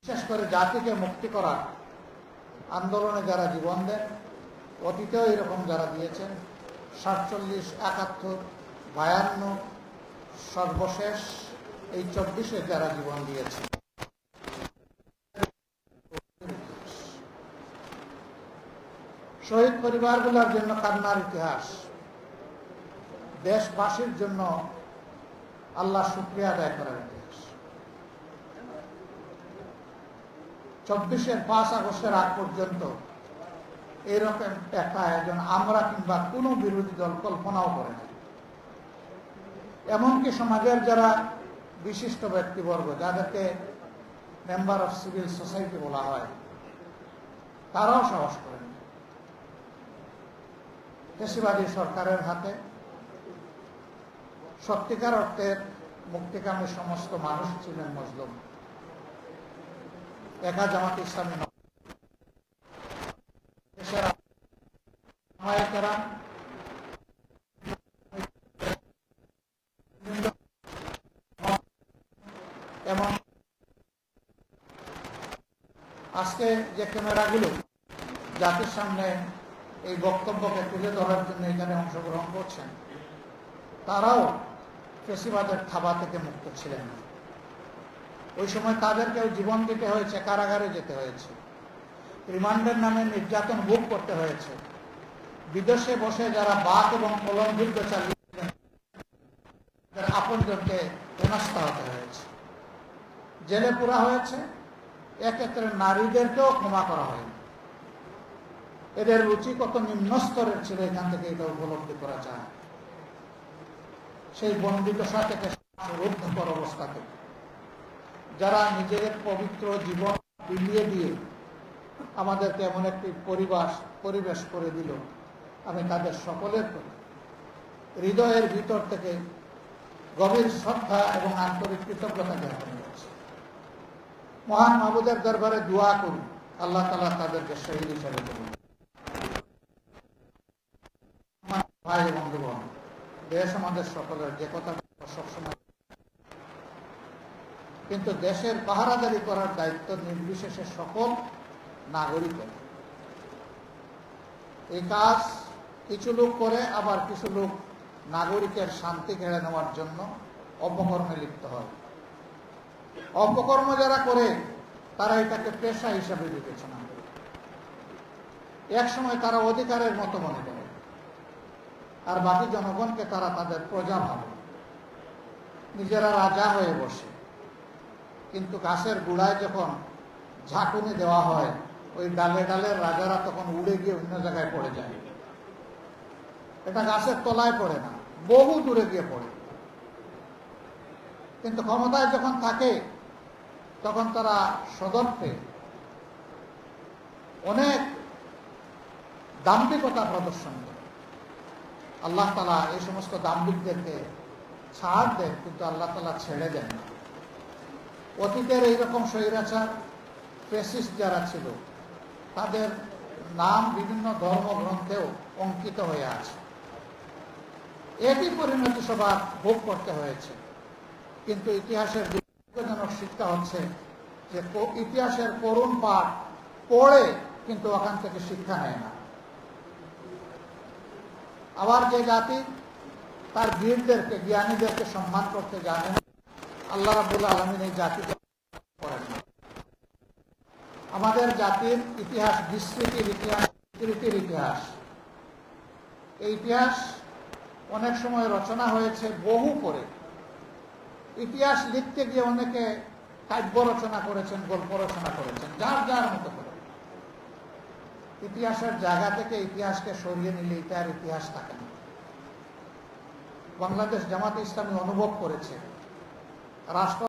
বিশেষ করে জাতিকে মুক্তি করার আন্দোলনে যারা জীবন দেন, অতীতেও এরকম যারা দিয়েছেন, 47, 71, 52, সর্বশেষ এই 24-এ যারা জীবন দিয়েছে, শহীদ পরিবারগুলোর জন্য কান্নার ইতিহাস, দেশবাসীর জন্য আল্লাহ শুকরিয়া আদায় করার ইতিহাস। 24-এর 5 আগস্টের আগ পর্যন্ত এরকম একটা আয়োজন আমরা কিংবা কোনো বিরোধী দল কল্পনাও করে না। এমনকি সমাজের যারা বিশিষ্ট ব্যক্তিবর্গ, যাদেরকে মেম্বার অফ সিভিল সোসাইটি বলা হয়, তারাও সাহস করেন। ফ্যাসিবাদী সরকারের হাতে সত্যিকার অর্থের মুক্তিকামী সমস্ত মানুষ ছিলেন মজলুম। একা জামাত ইসলামী এমন আজকে যে ক্যামেরাগুলো জাতির সামনে এই বক্তব্যকে তুলে ধরার জন্য এখানে অংশগ্রহণ করছেন, তারাও ফ্যাসিবাদের থাবা থেকে মুক্ত ছিলেন না। ওই সময় তাদেরকেও জীবন দিতে হয়েছে, কারাগারে যেতে হয়েছে, রিমান্ডের নামে নির্যাতন ভোগ করতে হয়েছে, বিদেশে বসে যারা বাক এবং কলম যুদ্ধ চালিয়েছিলেন তাদের আপনজনকে হেনস্থা হতে হয়েছে, জেলে পুরা হয়েছে। এক্ষেত্রে নারীদেরকেও ক্ষমা করা হয়নি। এদের রুচি কত নিম্ন স্তরের ছিল, এখান থেকে এটা উপলব্ধি করা যায়। সেই বন্দিদশা থেকে রুদ্ধকর অবস্থা থেকে যারা নিজেদের পবিত্র জীবন বিলিয়ে দিয়ে আমাদেরকে এমন একটি পরিবেশ করে দিল, আমি তাদের সকলের প্রতি হৃদয়ের ভিতর থেকে গভীর শ্রদ্ধা এবং আন্তরিক কৃতজ্ঞতা জ্ঞাপন করছি। মহান মাহবুদের দরবারে দোয়া করি, আল্লাহ তাআলা তাদেরকে শহীদ হিসেবে করুন। ভাই বন্ধুগণ, দেশ আমাদের সকলের, যে কথা সবসময়, কিন্তু দেশের পাহারাদারি করার দায়িত্ব নির্বিশেষে সকল নাগরিকের। এই কাজ কিছু লোক করে, আবার কিছু লোক নাগরিকের শান্তি কেড়ে নেওয়ার জন্য অপকর্মে লিপ্ত হয়। অপকর্ম যারা করে তারা এটাকে পেশা হিসাবে বিবেচনা করে। এক সময় তারা অধিকারের মতো মনে করে, আর বাকি জনগণকে তারা তাদের প্রজা ভাবে, নিজেরা রাজা হয়ে বসে। কিন্তু গাছের গোড়ায় যখন ঝাঁকুনি দেওয়া হয়, ওই ডালে ডালের রাজারা তখন উড়ে গিয়ে অন্য জায়গায় পড়ে যায়। এটা গাছের তলায় পড়ে না, বহু দূরে গিয়ে পড়ে। কিন্তু ক্ষমতায় যখন থাকে তখন তারা সদর্থে অনেক দাম্ভিকতা প্রদর্শন করে। আল্লাহ তাআলা এই সমস্ত দাম্ভিকদেরকে ছাড় দেন, কিন্তু আল্লাহ তাআলা ছেড়ে দেন না। অতীতের এইরকম স্বৈরাচার ফ্যাসিস্ট যারা ছিল, তাদের নাম বিভিন্ন ধর্মগ্রন্থেও অঙ্কিত হয়ে আছে। একই পরিণতি সবার ভোগ করতে হয়েছে। কিন্তু ইতিহাসের দুঃখজনক শিক্ষা হচ্ছে যে ইতিহাসের করুণ পাঠ পড়ে কিন্তু ওখান থেকে শিক্ষা নেয় না। আবার যে জাতি তার বীরদেরকে, জ্ঞানীদেরকে সম্মান করতে জানে না, আল্লাহ রাব্বুল আলামিন এই জাতিকে করেন না। আমাদের জাতির ইতিহাস বিস্মৃতির ইতিহাস, বিকৃতির ইতিহাস। এই ইতিহাস অনেক সময় রচনা হয়েছে বহু পরে। ইতিহাস লিখতে গিয়ে অনেকে কাব্য রচনা করেছেন, গল্প রচনা করেছেন, যার যার মতো করে। ইতিহাসের জায়গা থেকে ইতিহাসকে সরিয়ে নিলে এটা আর ইতিহাস থাকে না। বাংলাদেশ জামাত ইসলামী অনুভব করেছে রাষ্ট্র